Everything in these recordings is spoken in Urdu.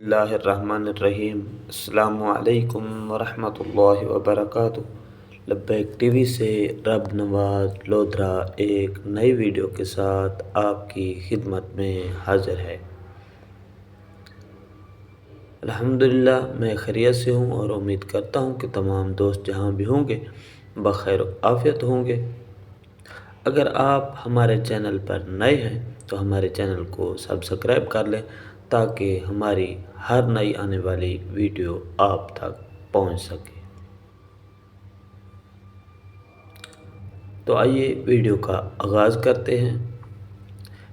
اللہ الرحمن الرحیم۔ السلام علیکم ورحمۃ اللہ وبرکاتہ۔ لبیک ٹی وی سے رب نواز لودھرا ایک نئی ویڈیو کے ساتھ آپ کی خدمت میں حاضر ہے۔ الحمدللہ میں خیریت سے ہوں اور امید کرتا ہوں کہ تمام دوست جہاں بھی ہوں گے بخیر و عافیت ہوں گے۔ اگر آپ ہمارے چینل پر نئے ہیں تو ہمارے چینل کو سبسکرائب کر لیں تاکہ ہماری ہر نئی آنے والی ویڈیو آپ تک پہنچ سکے۔ تو آئیے ویڈیو کا آغاز کرتے ہیں۔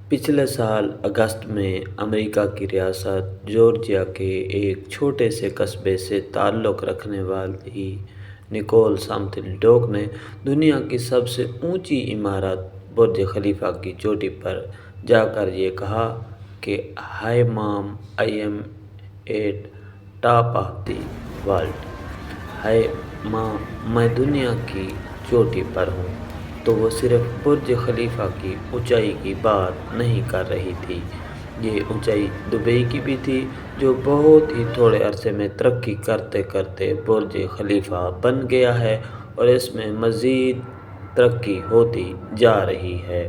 پچھلے سال اگست میں امریکہ کی ریاست جارجیا کے ایک چھوٹے سے قصبے سے تعلق رکھنے والی نکول سمتھل ڈوک نے دنیا کی سب سے اونچی عمارت برج خلیفہ کی چوٹی پر جا کر یہ کہا کہ hi mom, I am at top of the world. ہائے ماں، میں دنیا کی چوٹی پر ہوں۔ تو وہ صرف برج خلیفہ کی اونچائی کی بات نہیں کر رہی تھی، یہ اونچائی دبئی کی بھی تھی، جو بہت ہی تھوڑے عرصے میں ترقی کرتے کرتے برج خلیفہ بن گیا ہے اور اس میں مزید ترقی ہوتی جا رہی ہے۔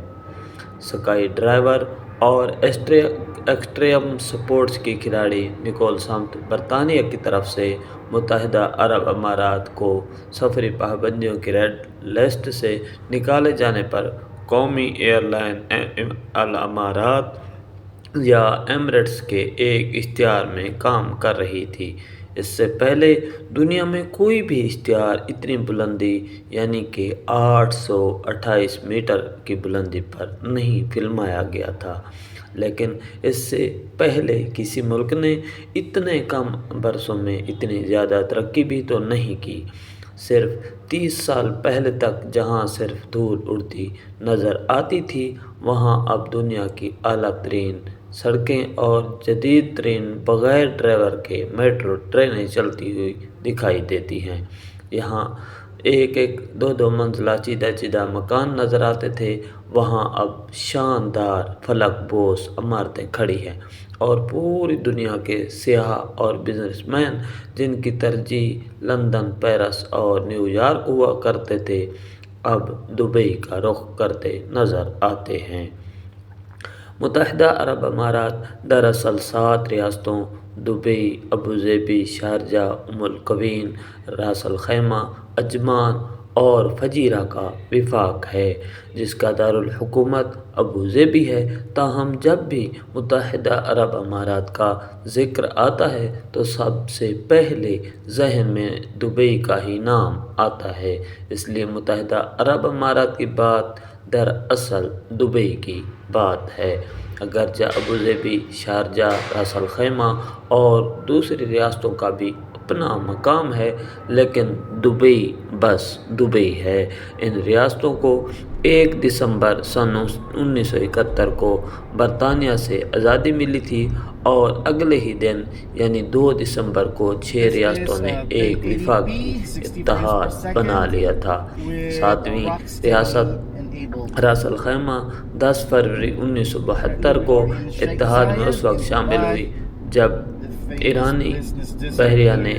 اسکائی ڈائیور اور ایکسٹریم سپورٹس کی کھلاڑی نکول سمتھ برطانیہ کی طرف سے متحدہ عرب امارات کو سفری پابندیوں کی ریڈ لسٹ سے نکالے جانے پر قومی ایئر لائن الامارات یا ایمریٹس کے ایک اشتہار میں کام کر رہی تھی۔ اس سے پہلے دنیا میں کوئی بھی اشتہار اتنی بلندی یعنی کہ 828 میٹر کی بلندی پر نہیں فلمایا گیا تھا، لیکن اس سے پہلے کسی ملک نے اتنے کم برسوں میں اتنی زیادہ ترقی بھی تو نہیں کی۔ صرف 30 سال پہلے تک جہاں صرف دھول اڑتی نظر آتی تھی، وہاں اب دنیا کی اعلیٰ ترین سڑکیں اور جدید ترین بغیر ڈرائیور کے میٹرو ٹرینیں چلتی ہوئی دکھائی دیتی ہیں۔ یہاں ایک دو منزلہ چیدہ مکان نظر آتے تھے، وہاں اب شاندار فلک بوس عمارتیں کھڑی ہیں اور پوری دنیا کے سیاح اور بزنس مین جن کی ترجیح لندن، پیرس اور نیو یارک ہوا کرتے تھے، اب دبئی کا رخ کرتے نظر آتے ہیں۔ متحدہ عرب امارات دراصل 7 ریاستوں دبئی، ابوظہبی، شارجہ، ام القوین، راس الخیمہ، عجمان اور فجیرہ کا وفاق ہے، جس کا دارالحکومت ابوظہبی ہے۔ تاہم جب بھی متحدہ عرب امارات کا ذکر آتا ہے تو سب سے پہلے ذہن میں دبئی کا ہی نام آتا ہے، اس لیے متحدہ عرب امارات کی بات دراصل دبئی کی بات ہے۔ اگرچہ ابوظہبی، شارجہ، راس الخیمہ اور دوسری ریاستوں کا بھی اپنا مقام ہے، لیکن دبئی بس دبئی ہے۔ ان ریاستوں کو 1 دسمبر سن 1971 کو برطانیہ سے آزادی ملی تھی اور اگلے ہی دن یعنی 2 دسمبر کو 6 ریاستوں نے ایک وفاقی اتحاد بنا لیا تھا۔ 7ویں ریاست راس الخیمہ 10 فروری 1972 کو اتحاد میں اس وقت شامل ہوئی جب ایرانی بحریہ نے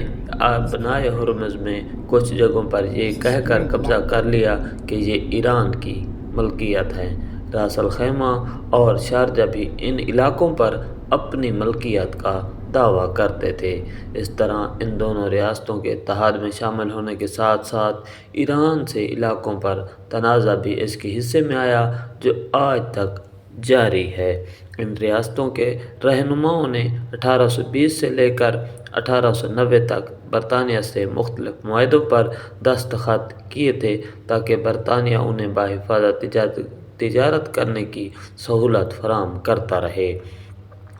بنائے ہرمز میں کچھ جگہوں پر یہ کہہ کر قبضہ کر لیا کہ یہ ایران کی ملکیت ہے۔ راس الخیمہ اور شارجہ بھی ان علاقوں پر اپنی ملکیت کا دعویٰ کرتے تھے۔ اس طرح ان دونوں ریاستوں کے اتحاد میں شامل ہونے کے ساتھ ساتھ ایران سے علاقوں پر تنازع بھی اس کے حصے میں آیا، جو آج تک جاری ہے۔ ان ریاستوں کے رہنماؤں نے 1820 سے لے کر 1890 تک برطانیہ سے مختلف معاہدوں پر دستخط کیے تھے تاکہ برطانیہ انہیں بحفاظت تجارت کرنے کی سہولت فراہم کرتا رہے۔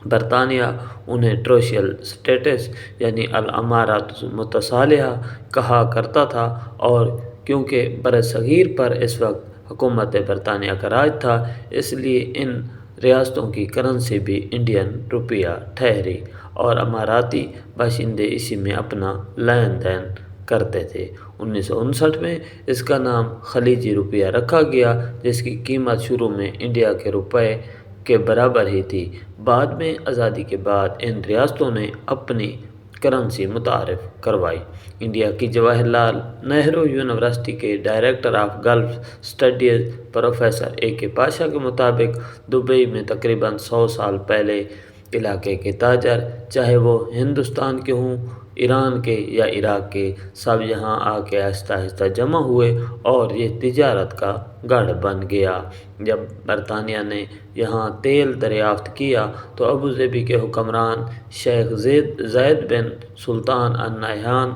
برطانیہ انہیں ٹروشیل اسٹیٹس یعنی الامارات متصالحہ کہا کرتا تھا، اور کیونکہ برصغیر پر اس وقت حکومت برطانیہ کا راج تھا، اس لیے ان ریاستوں کی کرنسی بھی انڈین روپیہ ٹھہری اور اماراتی باشندے اسی میں اپنا لین دین کرتے تھے۔ 1959 میں اس کا نام خلیجی روپیہ رکھا گیا، جس کی قیمت شروع میں انڈیا کے روپے کے برابر ہی تھی۔ بعد میں آزادی کے بعد ان ریاستوں نے اپنی کرنسی متعارف کروائی۔ انڈیا کی جواہر لال نہرو یونیورسٹی کے director of Gulf studies professor A K Pasha کے مطابق دبئی میں تقریباً 100 سال پہلے علاقے کے تاجر، چاہے وہ ہندوستان کے ہوں، ایران کے یا عراق کے، سب یہاں آ کے آہستہ آہستہ جمع ہوئے اور یہ تجارت کا گڑھ بن گیا۔ جب برطانیہ نے یہاں تیل دریافت کیا تو ابوظہبی کے حکمران شیخ زید بن سلطان النہیان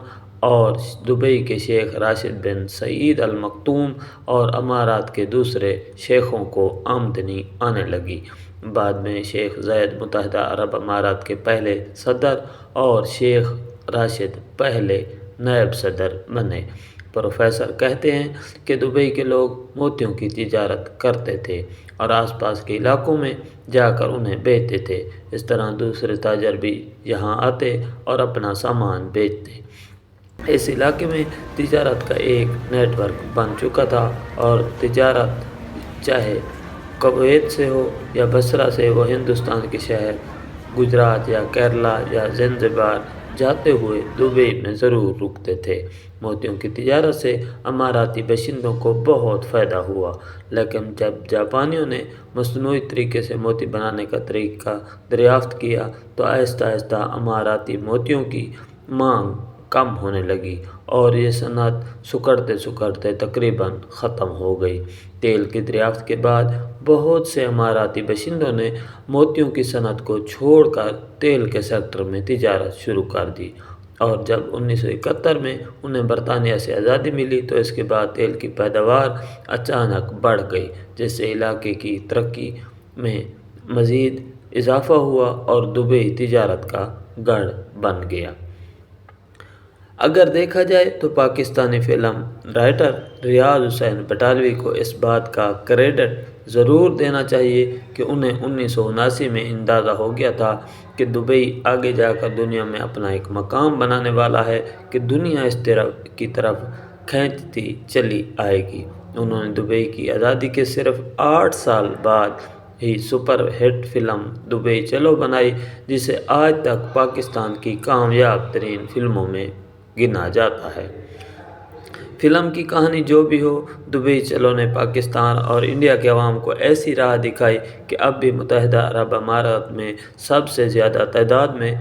اور دبئی کے شیخ راشد بن سعید المکتوم اور امارات کے دوسرے شیخوں کو آمدنی آنے لگی۔ بعد میں شیخ زید متحدہ عرب امارات کے پہلے صدر اور شیخ راشد پہلے نائب صدر بنے۔ پروفیسر کہتے ہیں کہ دبئی کے لوگ موتیوں کی تجارت کرتے تھے اور آس پاس کے علاقوں میں جا کر انہیں بیچتے تھے۔ اس طرح دوسرے تاجر بھی یہاں آتے اور اپنا سامان بیچتے۔ اس علاقے میں تجارت کا ایک نیٹ ورک بن چکا تھا اور تجارت چاہے کویت سے ہو یا بصرہ سے، وہ ہندوستان کے شہر گجرات یا کیرلا یا زنزبار جاتے ہوئے دبئی میں ضرور رکتے تھے۔ موتیوں کی تجارت سے اماراتی باشندوں کو بہت فائدہ ہوا، لیکن جب جاپانیوں نے مصنوعی طریقے سے موتی بنانے کا طریقہ دریافت کیا تو آہستہ آہستہ اماراتی موتیوں کی مانگ کم ہونے لگی اور یہ صنعت سکڑتے سکڑتے تقریباً ختم ہو گئی۔ تیل کی دریافت کے بعد بہت سے اماراتی باشندوں نے موتیوں کی صنعت کو چھوڑ کر تیل کے سیکٹر میں تجارت شروع کر دی، اور جب 1971 میں انہیں برطانیہ سے آزادی ملی تو اس کے بعد تیل کی پیداوار اچانک بڑھ گئی، جس سے علاقے کی ترقی میں مزید اضافہ ہوا اور دبئی تجارت کا گڑھ بن گیا۔ اگر دیکھا جائے تو پاکستانی فلم رائٹر ریاض حسین بٹالوی کو اس بات کا کریڈٹ ضرور دینا چاہیے کہ انہیں 1979 میں اندازہ ہو گیا تھا کہ دبئی آگے جا کر دنیا میں اپنا ایک مقام بنانے والا ہے کہ دنیا اس طرف کھینچتی چلی آئے گی۔ انہوں نے دبئی کی آزادی کے صرف 8 سال بعد ہی سپر ہٹ فلم دبئی چلو بنائی، جسے آج تک پاکستان کی کامیاب ترین فلموں میں گنا جاتا ہے۔ فلم کی کہانی جو بھی ہو، دبئی چلو نے پاکستان اور انڈیا کے عوام کو ایسی راہ دکھائی کہ اب بھی متحدہ عرب امارات میں سب سے زیادہ تعداد میں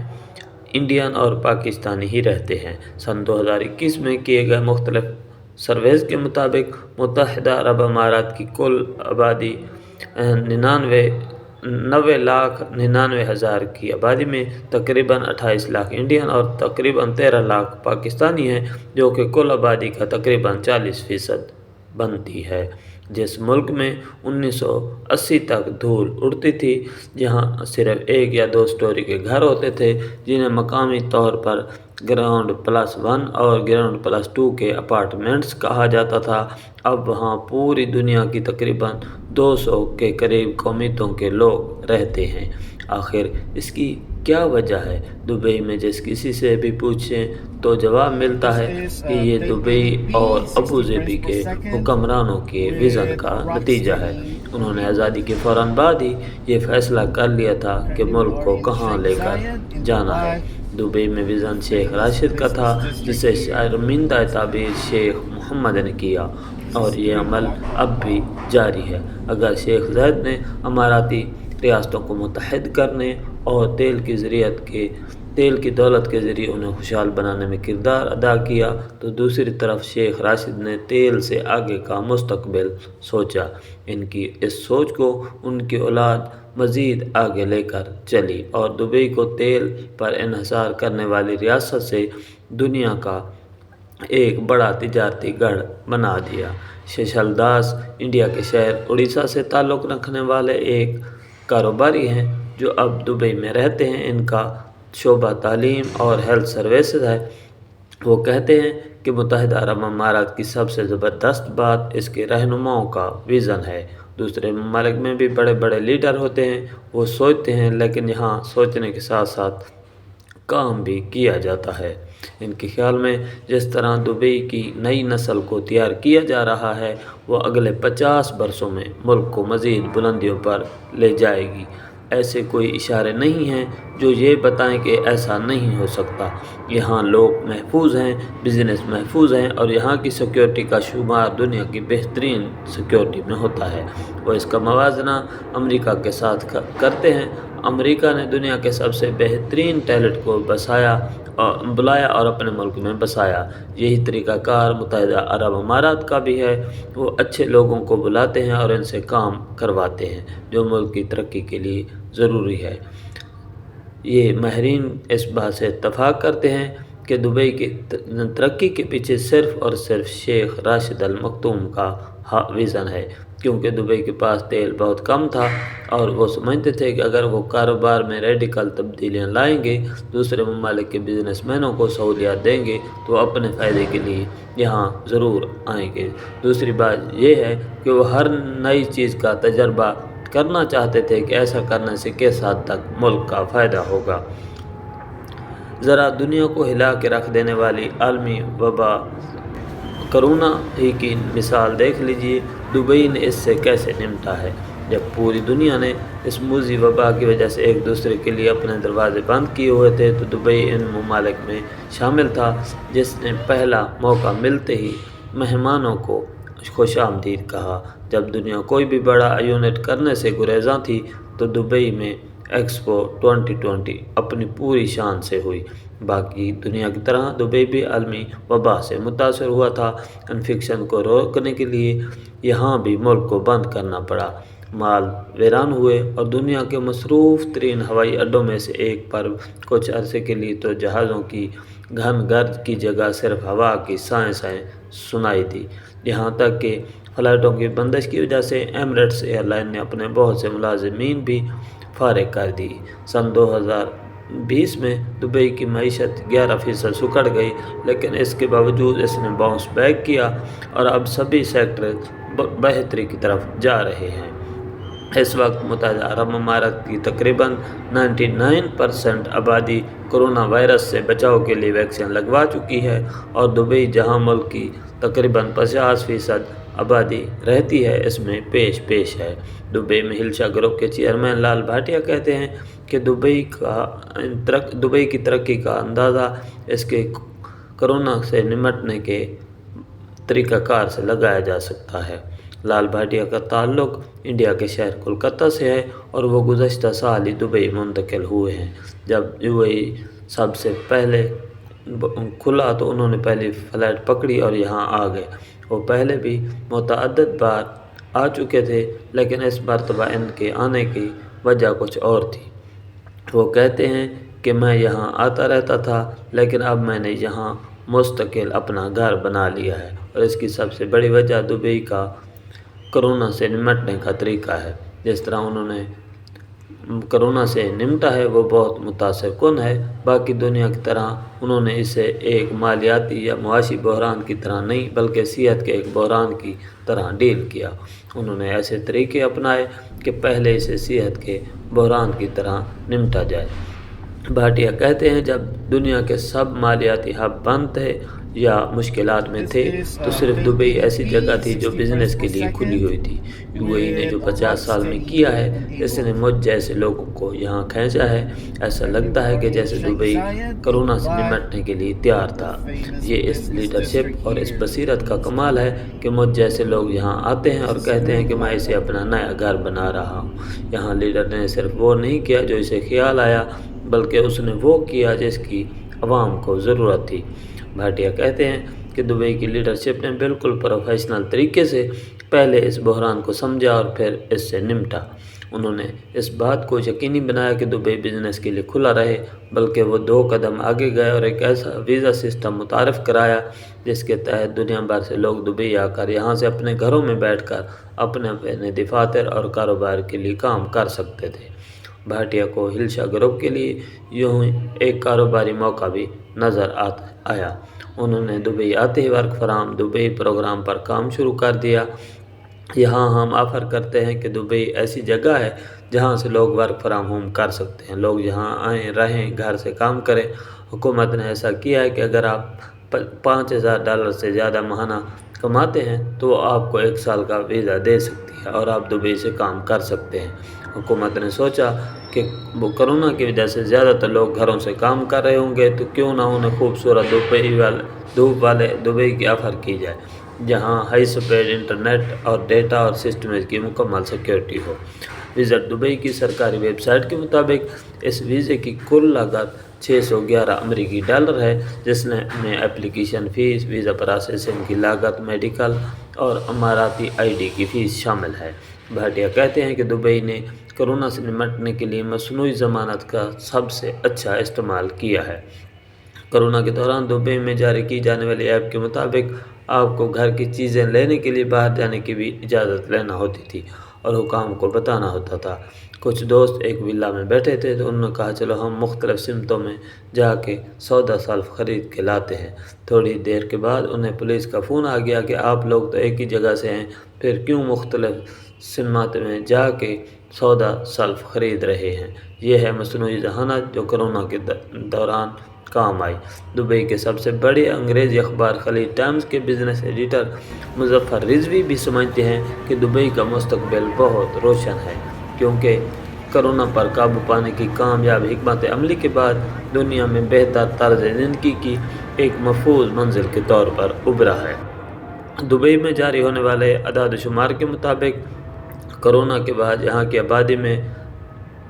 انڈین اور پاکستانی ہی رہتے ہیں۔ سن 2021 میں کیے گئے مختلف سرویز کے مطابق متحدہ عرب امارات کی کل آبادی 90,99,000 کی آبادی میں تقریباً 28 لاکھ انڈین اور تقریباً 13 لاکھ پاکستانی ہیں، جو کہ کل آبادی کا تقریباً 40% بنتی ہے۔ جس ملک میں 1980 تک دھول اڑتی تھی، جہاں صرف 1 یا 2 سٹوری کے گھر ہوتے تھے جنہیں مقامی طور پر گراؤنڈ پلس 1 اور گراؤنڈ پلس 2 کے اپارٹمنٹس کہا جاتا تھا، اب وہاں پوری دنیا کی تقریباً 200 کے قریب قومیتوں کے لوگ رہتے ہیں۔ آخر اس کی کیا وجہ ہے؟ دبئی میں جس کسی سے بھی پوچھیں تو جواب ملتا ہے کہ یہ دبئی اور ابوظہبی کے حکمرانوں کے وژن کا نتیجہ ہے۔ انہوں نے آزادی کے فوراً بعد ہی یہ فیصلہ کر لیا تھا کہ ملک کو کہاں لے کر جانا ہے۔ دبئی میں وژن شیخ راشد کا تھا، جسے شرمندہ تعبیر شیخ محمد نے کیا، اور یہ عمل اب بھی جاری ہے۔ اگر شیخ زید نے اماراتی ریاستوں کو متحد کرنے اور تیل کی دولت کے ذریعے انہیں خوشحال بنانے میں کردار ادا کیا، تو دوسری طرف شیخ راشد نے تیل سے آگے کا مستقبل سوچا۔ ان کی اس سوچ کو ان کی اولاد مزید آگے لے کر چلی اور دبئی کو تیل پر انحصار کرنے والی ریاست سے دنیا کا ایک بڑا تجارتی گڑھ بنا دیا۔ شیشل داس انڈیا کے شہر اڑیسہ سے تعلق رکھنے والے ایک کاروباری ہیں جو اب دبئی میں رہتے ہیں۔ ان کا شعبہ تعلیم اور ہیلتھ سروسز ہے۔ وہ کہتے ہیں کہ متحدہ عرب امارات کی سب سے زبردست بات اس کے رہنماؤں کا وژن ہے۔ دوسرے ممالک میں بھی بڑے بڑے لیڈر ہوتے ہیں، وہ سوچتے ہیں، لیکن یہاں سوچنے کے ساتھ ساتھ کام بھی کیا جاتا ہے۔ ان کے خیال میں جس طرح دبئی کی نئی نسل کو تیار کیا جا رہا ہے وہ اگلے 50 برسوں میں ملک کو مزید بلندیوں پر لے جائے گی۔ ایسے کوئی اشارے نہیں ہیں جو یہ بتائیں کہ ایسا نہیں ہو سکتا۔ یہاں لوگ محفوظ ہیں، بزنس محفوظ ہیں اور یہاں کی سیکیورٹی کا شمار دنیا کی بہترین سیکیورٹی میں ہوتا ہے۔ وہ اس کا موازنہ امریکہ کے ساتھ کرتے ہیں۔ امریکہ نے دنیا کے سب سے بہترین ٹیلنٹ کو بلایا اور اپنے ملک میں بسایا۔ یہی طریقہ کار متحدہ عرب امارات کا بھی ہے۔ وہ اچھے لوگوں کو بلاتے ہیں اور ان سے کام کرواتے ہیں جو ملک کی ترقی کے لیے ضروری ہے۔ یہ ماہرین اس بات سے اتفاق کرتے ہیں کہ دبئی کی ترقی کے پیچھے صرف اور صرف شیخ راشد ال مکتوم کا ویژن ہے، کیونکہ دبئی کے پاس تیل بہت کم تھا اور وہ سمجھتے تھے کہ اگر وہ کاروبار میں ریڈیکل تبدیلیاں لائیں گے، دوسرے ممالک کے بزنس مینوں کو سہولیات دیں گے تو وہ اپنے فائدے کے لیے یہاں ضرور آئیں گے۔ دوسری بات یہ ہے کہ وہ ہر نئی چیز کا تجربہ کرنا چاہتے تھے کہ ایسا کرنے سے کس حد تک ملک کا فائدہ ہوگا۔ ذرا دنیا کو ہلا کے رکھ دینے والی عالمی وبا کرونا ہی کی مثال دیکھ لیجیے۔ دبئی نے اس سے کیسے نمٹا ہے۔ جب پوری دنیا نے اس موذی وبا کی وجہ سے ایک دوسرے کے لیے اپنے دروازے بند کیے ہوئے تھے تو دبئی ان ممالک میں شامل تھا جس نے پہلا موقع ملتے ہی مہمانوں کو خوش آمدید کہا۔ جب دنیا کوئی بھی بڑا ایونٹ کرنے سے گریزاں تھی تو دبئی میں ایکسپو 2020 اپنی پوری شان سے ہوئی۔ باقی دنیا کی طرح دبئی بھی عالمی وبا سے متاثر ہوا تھا۔ انفیکشن کو روکنے کے لیے یہاں بھی ملک کو بند کرنا پڑا، مال ویران ہوئے اور دنیا کے مصروف ترین ہوائی اڈوں میں سے ایک پر کچھ عرصے کے لیے تو جہازوں کی گھن گرد کی جگہ صرف ہوا کی سائیں سنائی دی۔ یہاں تک کہ فلائٹوں کی بندش کی وجہ سے ایمریٹس ایئر لائن نے اپنے بہت سے ملازمین بھی فارغ کر دی۔ سن 2020 میں دبئی کی معیشت 11% سکڑ گئی، لیکن اس کے باوجود اس نے باؤنس بیک کیا اور اب سبھی سیکٹر بہتری کی طرف جا رہے ہیں۔ اس وقت متحدہ عرب امارات کی تقریباً 99% آبادی کرونا وائرس سے بچاؤ کے لیے ویکسین لگوا چکی ہے اور دبئی جہاں ملک کی تقریباً 50% آبادی رہتی ہے اس میں پیش ہے۔ دبئی میں ہلشا گروپ کے چیئرمین لال بھاٹیا کہتے ہیں کہ دبئی کی ترقی کا اندازہ اس کے کرونا سے نمٹنے کے طریقہ کار سے لگایا جا سکتا ہے۔ لال بھاٹیا کا تعلق انڈیا کے شہر کولکتہ سے ہے اور وہ گزشتہ سال ہی دبئی منتقل ہوئے ہیں۔ جب دبئی سب سے پہلے کھلا تو انہوں نے پہلی فلائٹ پکڑی اور یہاں آ گئے۔ وہ پہلے بھی متعدد بار آ چکے تھے لیکن اس مرتبہ ان کے آنے کی وجہ کچھ اور تھی۔ وہ کہتے ہیں کہ میں یہاں آتا رہتا تھا لیکن اب میں نے یہاں مستقل اپنا گھر بنا لیا ہے اور اس کی سب سے بڑی وجہ دبئی کا کرونا سے نمٹنے کا طریقہ ہے۔ جس طرح انہوں نے کرونا سے نمٹا ہے وہ بہت متاثر کن ہے۔ باقی دنیا کی طرح انہوں نے اسے ایک مالیاتی یا معاشی بحران کی طرح نہیں بلکہ صحت کے ایک بحران کی طرح ڈیل کیا۔ انہوں نے ایسے طریقے اپنائے کہ پہلے اسے صحت کے بحران کی طرح نمٹا جائے۔ بھاٹیا کہتے ہیں جب دنیا کے سب مالیاتی ہب بند تھے یا مشکلات میں تھے تو صرف دبئی ایسی جگہ تھی جو بزنس کے لیے کھلی ہوئی تھی۔ یو اے ای نے جو 50 سال میں کیا ہے اس نے مجھ جیسے لوگوں کو یہاں کھینچا ہے۔ ایسا لگتا ہے کہ جیسے دبئی کرونا سے نمٹنے کے لیے تیار تھا۔ یہ اس لیڈرشپ اور اس بصیرت کا کمال ہے کہ مجھ جیسے لوگ یہاں آتے ہیں اور کہتے ہیں کہ میں اسے اپنا نیا گھر بنا رہا ہوں۔ یہاں لیڈر نے صرف وہ نہیں کیا جو اسے خیال آیا بلکہ اس نے وہ کیا جس کی عوام کو ضرورت تھی۔ بھاٹیا کہتے ہیں کہ دبئی کی لیڈرشپ نے بالکل پروفیشنل طریقے سے پہلے اس بحران کو سمجھا اور پھر اس سے نمٹا۔ انہوں نے اس بات کو یقینی بنایا کہ دبئی بزنس کے لیے کھلا رہے، بلکہ وہ 2 قدم آگے گئے اور ایک ایسا ویزا سسٹم متعارف کرایا جس کے تحت دنیا بھر سے لوگ دبئی آ کر یہاں سے اپنے گھروں میں بیٹھ کر اپنے دفاتر اور کاروبار کے لیے کام کر سکتے تھے۔ بھاٹیا کو ہلشا گروپ کے لیے یوں ایک کاروباری موقع بھی نظر آیا۔ انہوں نے دبئی آتے ہی ورک فرام دبئی پروگرام پر کام شروع کر دیا۔ یہاں ہم آفر کرتے ہیں کہ دبئی ایسی جگہ ہے جہاں سے لوگ ورک فرام ہوم کر سکتے ہیں۔ لوگ جہاں آئیں رہیں، گھر سے کام کریں۔ حکومت نے ایسا کیا ہے کہ اگر آپ $5,000 سے زیادہ ماہانہ کماتے ہیں تو وہ آپ کو 1 سال کا ویزا دے سکتی ہے اور آپ دبئی سے کام کر سکتے ہیں۔ حکومت نے سوچا کہ وہ کرونا کی وجہ سے زیادہ تر لوگ گھروں سے کام کر رہے ہوں گے تو کیوں نہ انہیں خوبصورت دھوپ والے دبئی کی آفر کی جائے، جہاں ہائی سپیڈ انٹرنیٹ اور ڈیٹا اور سسٹمز کی مکمل سیکیورٹی ہو۔ وزٹ دبئی کی سرکاری ویب سائٹ کے مطابق اس ویزے کی کل لاگت $611 ہے، جس میں اپلیکیشن فیس، ویزا پروسیسنگ کی لاگت، میڈیکل اور اماراتی ID کی فیس شامل ہے۔ بھاٹیا کہتے ہیں کہ دبئی نے کرونا سے نمٹنے کے لیے مصنوعی ضمانت کا سب سے اچھا استعمال کیا ہے۔ کرونا کے دوران دبئی میں جاری کی جانے والی ایپ کے مطابق آپ کو گھر کی چیزیں لینے کے لیے باہر جانے کی بھی اجازت لینا ہوتی تھی اور حکام کو بتانا ہوتا تھا۔ کچھ دوست ایک ولا میں بیٹھے تھے تو انہوں نے کہا چلو ہم مختلف سمتوں میں جا کے سودا سلف خرید کے لاتے ہیں۔ تھوڑی دیر کے بعد انہیں پولیس کا فون آ گیا کہ آپ لوگ تو ایک ہی جگہ سے ہیں، پھر کیوں مختلف سمت میں جا کے سودا سلف خرید رہے ہیں؟ یہ ہے مصنوعی ذہانت جو کرونا کے دوران کام آئی۔ دبئی کے سب سے بڑے انگریزی اخبار خلیج ٹائمز کے بزنس ایڈیٹر مظفر رضوی بھی سمجھتے ہیں کہ دبئی کا مستقبل بہت روشن ہے، کیونکہ کرونا پر قابو پانے کی کامیاب حکمت عملی کے بعد دنیا میں بہتر طرز زندگی کی ایک محفوظ منزل کے طور پر ابھرا ہے۔ دبئی میں جاری ہونے والے اعداد و شمار کے مطابق کرونا کے بعد یہاں کی آبادی میں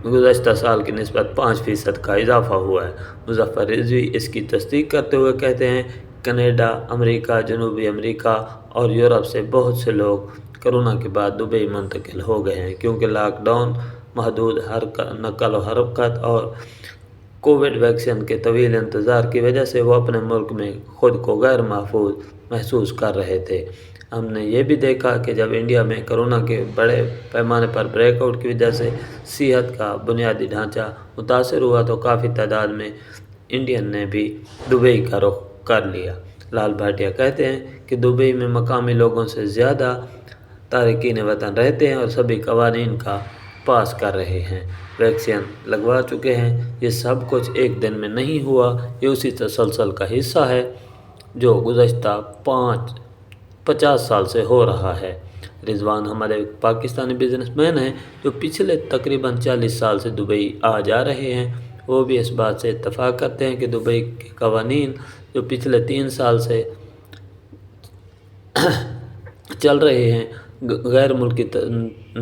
گزشتہ سال کی نسبت 5% کا اضافہ ہوا ہے۔ مظفر رضوی اس کی تصدیق کرتے ہوئے کہتے ہیں کینیڈا، امریکہ، جنوبی امریکہ اور یورپ سے بہت سے لوگ کرونا کے بعد دبئی منتقل ہو گئے ہیں، کیونکہ لاک ڈاؤن، محدود نقل و حرکت اور کووڈ ویکسین کے طویل انتظار کی وجہ سے وہ اپنے ملک میں خود کو غیر محفوظ محسوس کر رہے تھے۔ ہم نے یہ بھی دیکھا کہ جب انڈیا میں کرونا کے بڑے پیمانے پر بریک آؤٹ کی وجہ سے صحت کا بنیادی ڈھانچہ متاثر ہوا تو کافی تعداد میں انڈین نے بھی دبئی کا رخ کر لیا۔ لال بھاٹیا کہتے ہیں کہ دبئی میں مقامی لوگوں سے زیادہ تارکین وطن رہتے ہیں اور سبھی قوانین کا پاس کر رہے ہیں، ویکسین لگوا چکے ہیں۔ یہ سب کچھ ایک دن میں نہیں ہوا، یہ اسی تسلسل کا حصہ ہے جو گزشتہ 50 سال سے ہو رہا ہے۔ رضوان احمد ایک پاکستانی بزنس مین ہیں جو پچھلے تقریباً 40 سال سے دبئی آ جا رہے ہیں۔ وہ بھی اس بات سے اتفاق کرتے ہیں کہ دبئی کے قوانین جو پچھلے 3 سال سے چل رہے ہیں غیر ملکی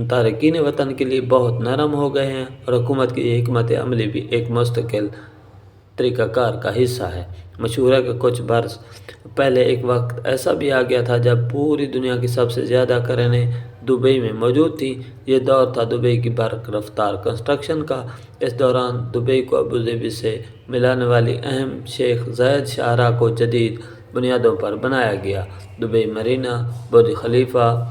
تارکین وطن کے لیے بہت نرم ہو گئے ہیں اور حکومت کی یہ حکمت عملی بھی ایک مستقل طریقہ کار کا حصہ ہے۔ مشہور ہے کہ کچھ برس پہلے ایک وقت ایسا بھی آ گیا تھا جب پوری دنیا کی سب سے زیادہ کرینیں دبئی میں موجود تھیں۔ یہ دور تھا دبئی کی برق رفتار کنسٹرکشن کا۔ اس دوران دبئی کو ابوظہبی سے ملانے والی اہم شیخ زاید شاہراہ کو جدید بنیادوں پر بنایا گیا۔ دبئی مرینا، برج خلیفہ،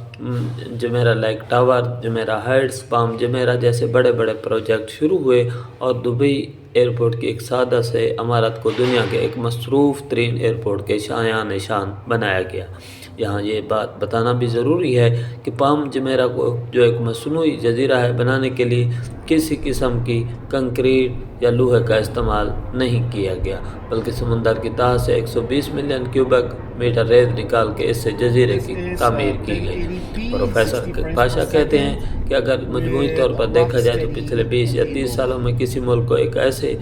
جمیرہ لیک ٹاور، جمیرہ ہائٹس، پام جمیرہ جیسے بڑے بڑے پروجیکٹ شروع ہوئے اور دبئی ایئرپورٹ کی ایک سادہ سے عمارت کو دنیا کے ایک مصروف ترین ایئرپورٹ کے شایان نشان بنایا گیا۔ یہاں یہ بات بتانا بھی ضروری ہے کہ پام جمیرہ کو جو ایک مصنوعی جزیرہ ہے بنانے کے لیے کسی قسم کی کنکریٹ یا لوہے کا استعمال نہیں کیا گیا، بلکہ سمندر کی تہہ سے 120 ملین کیوبک میٹر ریت نکال کے اس سے جزیرے کی تعمیر کی گئی۔ پروفیسر پاشا کہتے ہیں کہ اگر مجموعی طور پر دیکھا جائے تو پچھلے 20 یا 30 سالوں میں کسی ملک کو ایک ایسے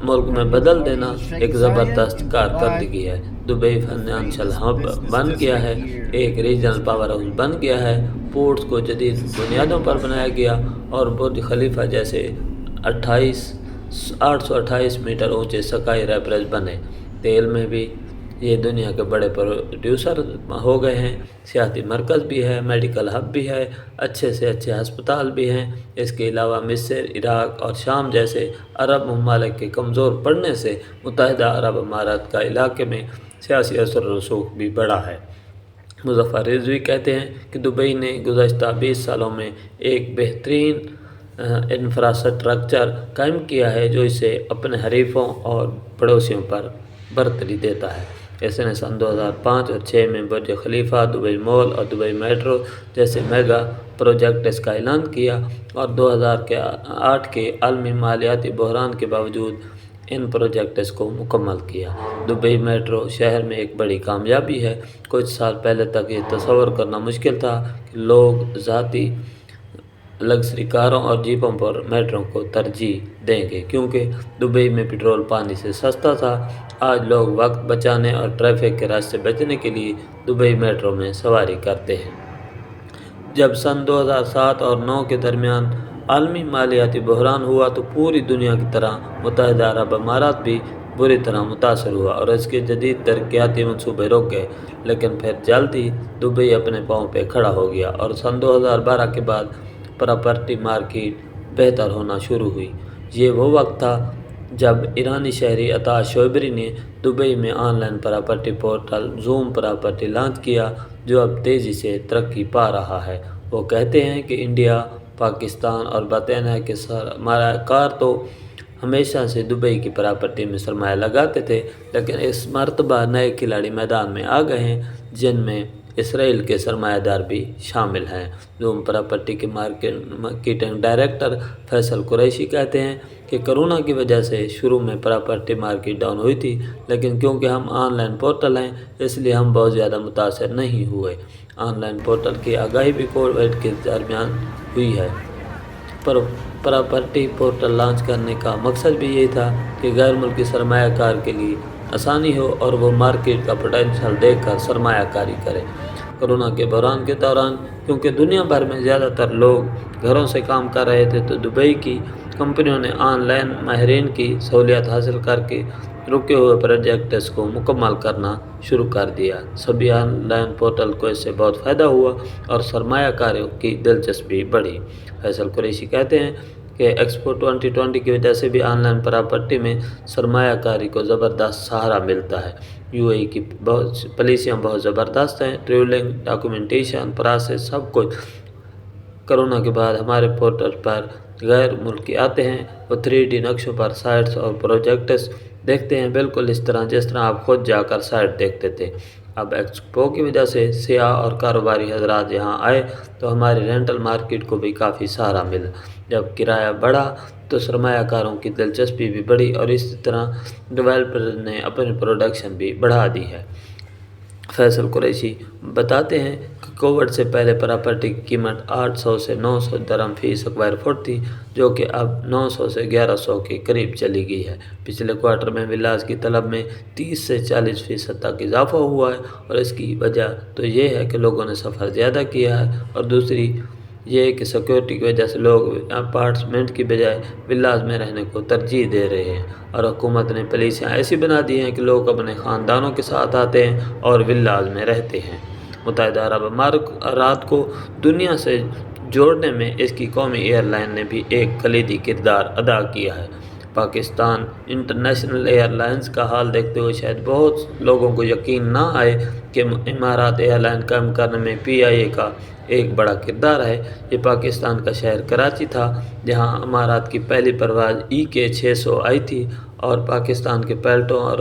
ملک میں بدل دینا ایک زبردست کارکردگی ہے۔ دبئی فائنانشل ہب بن گیا ہے، ایک ریجنل پاور ہاؤس بن گیا ہے، پورٹس کو جدید بنیادوں پر بنایا گیا اور برج خلیفہ جیسے 828 میٹر اونچے سکائی ریپرز بنے۔ تیل میں بھی یہ دنیا کے بڑے پروڈیوسر ہو گئے ہیں، سیاحتی مرکز بھی ہے، میڈیکل ہب بھی ہے، اچھے سے اچھے ہسپتال بھی ہیں۔ اس کے علاوہ مصر، عراق اور شام جیسے عرب ممالک کے کمزور پڑنے سے متحدہ عرب امارات کا علاقے میں سیاسی اثر و رسوخ بھی بڑھا ہے۔ مظفر رضوی کہتے ہیں کہ دبئی نے گزشتہ 20 سالوں میں ایک بہترین انفراسٹرکچر قائم کیا ہے جو اسے اپنے حریفوں اور پڑوسیوں پر برتری دیتا ہے۔ اس نے سن 2005 اور 2006 میں برج خلیفہ، دبئی مال اور دبئی میٹرو جیسے میگا پروجیکٹس کا اعلان کیا، اور 2008 کے عالمی مالیاتی بحران کے باوجود ان پروجیکٹس کو مکمل کیا۔ دبئی میٹرو شہر میں ایک بڑی کامیابی ہے۔ کچھ سال پہلے تک یہ تصور کرنا مشکل تھا کہ لوگ ذاتی لگژری کاروں اور جیپوں پر میٹرو کو ترجیح دیں گے، کیونکہ دبئی میں پٹرول پانی سے سستا تھا۔ آج لوگ وقت بچانے اور ٹریفک کے رش سے بچنے کے لیے دبئی میٹرو میں سواری کرتے ہیں۔ جب سن 2007 اور 2009 کے درمیان عالمی مالیاتی بحران ہوا تو پوری دنیا کی طرح متحدہ عرب امارات بھی بری طرح متاثر ہوا اور اس کے جدید ترقیاتی منصوبے رک گئے، لیکن پھر جلد ہی دبئی اپنے پاؤں پہ کھڑا ہو گیا اور سن 2012 کے بعد پراپرٹی مارکیٹ بہتر ہونا شروع ہوئی۔ یہ وہ وقت تھا جب ایرانی شہری عطا شوبری نے دبئی میں on line property portal zoom property launch کیا، جو اب تیزی سے ترقی پا رہا ہے۔ وہ کہتے ہیں کہ انڈیا، پاکستان اور برطانیہ کے سرمایہ کار تو ہمیشہ سے دبئی کی پراپرٹی میں سرمایہ لگاتے تھے، لیکن اس مرتبہ نئے کھلاڑی میدان میں آ گئے ہیں، جن میں اسرائیل کے سرمایہ دار بھی شامل ہیں۔ زوم پراپرٹی کے مارکیٹنگ ڈائریکٹر فیصل قریشی کہتے ہیں کہ کورونا کی وجہ سے شروع میں پراپرٹی مارکیٹ ڈاؤن ہوئی تھی، لیکن کیونکہ ہم آن لائن پورٹل ہیں اس لیے ہم بہت زیادہ متاثر نہیں ہوئے۔ آن لائن پورٹل کی آگاہی بھی کووڈ کے درمیان ہوئی ہے۔ پراپرٹی پورٹل لانچ کرنے کا مقصد بھی یہی تھا کہ غیر ملکی سرمایہ کار کے لیے آسانی ہو اور وہ مارکیٹ کا پوٹینشیل دیکھ کر سرمایہ کاری کرے۔ کورونا کے بحران کے دوران کیونکہ دنیا بھر میں زیادہ تر لوگ گھروں سے کام کر رہے تھے، تو دبئی کی کمپنیوں نے آن لائن ماہرین کی سہولیات حاصل کر کے رکے ہوئے پروجیکٹس کو مکمل کرنا شروع کر دیا۔ سبھی آن لائن پورٹل کو اس سے بہت فائدہ ہوا اور سرمایہ کاریوں کی دلچسپی بڑھی۔ فیصل قریشی کہتے ہیں کہ ایکسپو 2020 کی وجہ سے بھی آن لائن پراپرٹی میں سرمایہ کاری کو زبردست سہارا ملتا ہے۔ UAE کی پالیسیاں بہت زبردست ہیں، ٹریولنگ، ڈاکومنٹیشن، پروسیس، سب کچھ۔ کورونا کے بعد ہمارے پورٹل پر غیر ملکی آتے ہیں، وہ 3D نقشوں پر سائٹس اور پروجیکٹس دیکھتے ہیں، بالکل اس طرح جس طرح آپ خود جا کر سائٹ دیکھتے تھے۔ اب ایکسپو کی وجہ سے سیاح اور کاروباری حضرات یہاں آئے تو ہماری رینٹل مارکیٹ کو بھی کافی سہارا ملا۔ جب کرایہ بڑھا تو سرمایہ کاروں کی دلچسپی بھی بڑھی اور اسی طرح ڈیولپرز نے اپنی پروڈکشن بھی بڑھا دی ہے۔ فیصل قریشی بتاتے ہیں کہ کووڈ سے پہلے پراپرٹی کی قیمت 800 سے 900 درہم فی اسکوائر فٹ تھی، جو کہ اب 900 سے 1100 کے قریب چلی گئی ہے۔ پچھلے کوارٹر میں ولاز کی طلب میں 30 سے 40% تک اضافہ ہوا ہے، اور اس کی وجہ تو یہ ہے کہ لوگوں نے سفر زیادہ کیا ہے، اور دوسری یہ کہ سیکورٹی کی وجہ سے لوگ اپارٹمنٹ کی بجائے ولاز میں رہنے کو ترجیح دے رہے ہیں، اور حکومت نے پالیسیاں ایسی بنا دی ہیں کہ لوگ اپنے خاندانوں کے ساتھ آتے ہیں اور ولاز میں رہتے ہیں۔ متحدہ عرب امارات کو دنیا سے جوڑنے میں اس کی قومی ایئر لائن نے بھی ایک کلیدی کردار ادا کیا ہے۔ پاکستان انٹرنیشنل ایئر لائنز کا حال دیکھتے ہوئے شاید بہت لوگوں کو یقین نہ آئے کہ امارات ایئر لائن قائم کرنے میں PIA کا ایک بڑا کردار ہے۔ یہ پاکستان کا شہر کراچی تھا جہاں امارات کی پہلی پرواز EK 600 آئی تھی، اور پاکستان کے پائلٹوں اور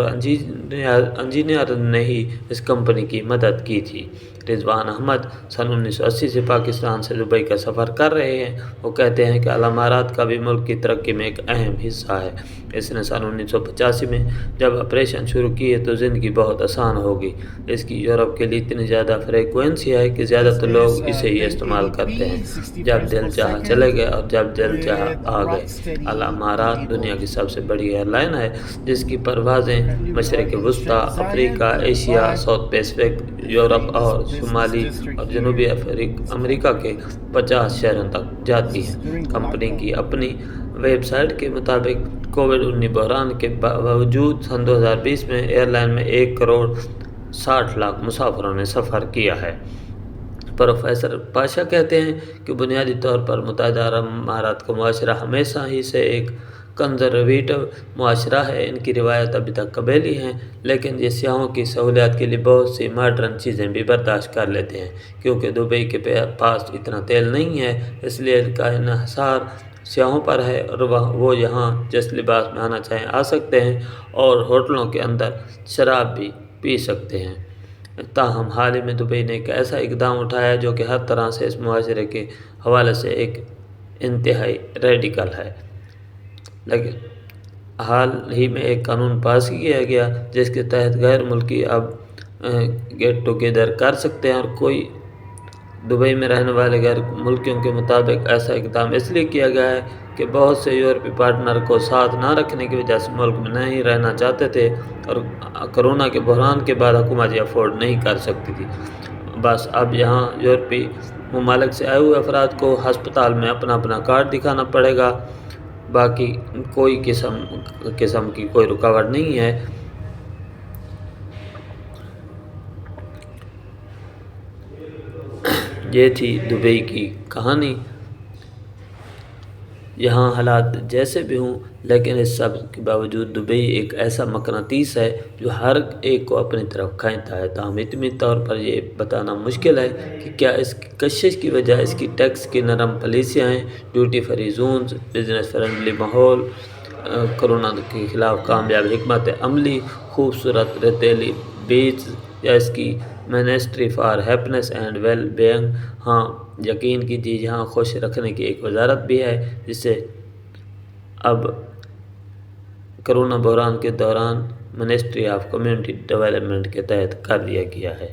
انجینئر نے ہی اس کمپنی کی مدد کی تھی۔ رضوان احمد سن 1980 سے پاکستان سے دبئی کا سفر کر رہے ہیں۔ وہ کہتے ہیں کہ الامارات کا بھی ملک کی ترقی میں ایک اہم حصہ ہے۔ اس نے سن 1985 میں جب آپریشن شروع کیے تو زندگی بہت آسان ہو گئی۔ اس کی یورپ کے لیے اتنی زیادہ فریکوینسی ہے کہ زیادہ تر لوگ اسے ہی استعمال کرتے ہیں۔ جب دل چاہا چلے گئے اور جب دل چاہا آ گئے۔ الامارات دنیا کی سب سے بڑی ایئر لائن ہے، جس کی پروازیں مشرق وسطیٰ، افریقہ، ایشیا، ساؤتھ پیسفک، یورپ اور شمالی اور جنوبی امریکہ کے 50 شہروں تک جاتی ہیں۔ کمپنی کی اپنی ویب سائٹ کے مطابق کووڈ-19 بحران کے باوجود سن 2020 میں ایئر لائن میں 1,60,00,000 مسافروں نے سفر کیا ہے۔ پروفیسر پاشا کہتے ہیں کہ بنیادی طور پر متحدہ عرب امارات کا معاشرہ ہمیشہ ہی سے ایک کنزرویٹو معاشرہ ہے۔ ان کی روایت ابھی تک قبیلی ہیں، لیکن یہ سیاحوں کی سہولیات کے لیے بہت سی ماڈرن چیزیں بھی برداشت کر لیتے ہیں۔ کیونکہ دبئی کے پاس اتنا تیل نہیں ہے، اس لیے ان کا انحصار سیاحوں پر ہے، اور وہ یہاں جس لباس میں آنا چاہیں آ سکتے ہیں، اور ہوٹلوں کے اندر شراب بھی پی سکتے ہیں۔ تاہم حال ہی میں دبئی نے ایک ایسا اقدام اٹھایا ہے جو کہ ہر طرح سے اس معاشرے کے حوالے سے ایک انتہائی ریڈیکل ہے۔ لیکن حال ہی میں ایک قانون پاس کیا گیا جس کے تحت غیر ملکی اب گیٹ ٹوگیدر کر سکتے ہیں، اور کوئی دبئی میں رہنے والے غیر ملکیوں کے مطابق ایسا اقدام اس لیے کیا گیا ہے کہ بہت سے یورپی پارٹنر کو ساتھ نہ رکھنے کی وجہ سے ملک میں نہیں رہنا چاہتے تھے، اور کرونا کے بحران کے بعد حکومت یہ افورڈ نہیں کر سکتی تھی۔ بس اب یہاں یورپی ممالک سے آئے ہوئے افراد کو ہسپتال میں اپنا اپنا کارڈ دکھانا پڑے گا، باقی کوئی قسم کی کوئی رکاوٹ نہیں ہے۔ یہ تھی دبئی کی کہانی۔ یہاں حالات جیسے بھی ہوں، لیکن اس سب کے باوجود دبئی ایک ایسا مقناطیس ہے جو ہر ایک کو اپنی طرف کھینچتا ہے۔ تاہم اطمینانی طور پر یہ بتانا مشکل ہے کہ کیا اس کی کشش کی وجہ اس کی ٹیکس کی نرم پالیسیاں ہیں، duty free zones, business friendly ماحول، کرونا کے خلاف کامیاب حکمت عملی، خوبصورت ریتیلی بیچز، یا اس کی ministry for happiness and well being. ہاں، یقین کیجیے یہاں خوش رکھنے کی ایک وزارت بھی ہے جسے اب کرونا بحران کے دوران منسٹری آف کمیونٹی ڈیولپمنٹ کے تحت کر دیا گیا ہے۔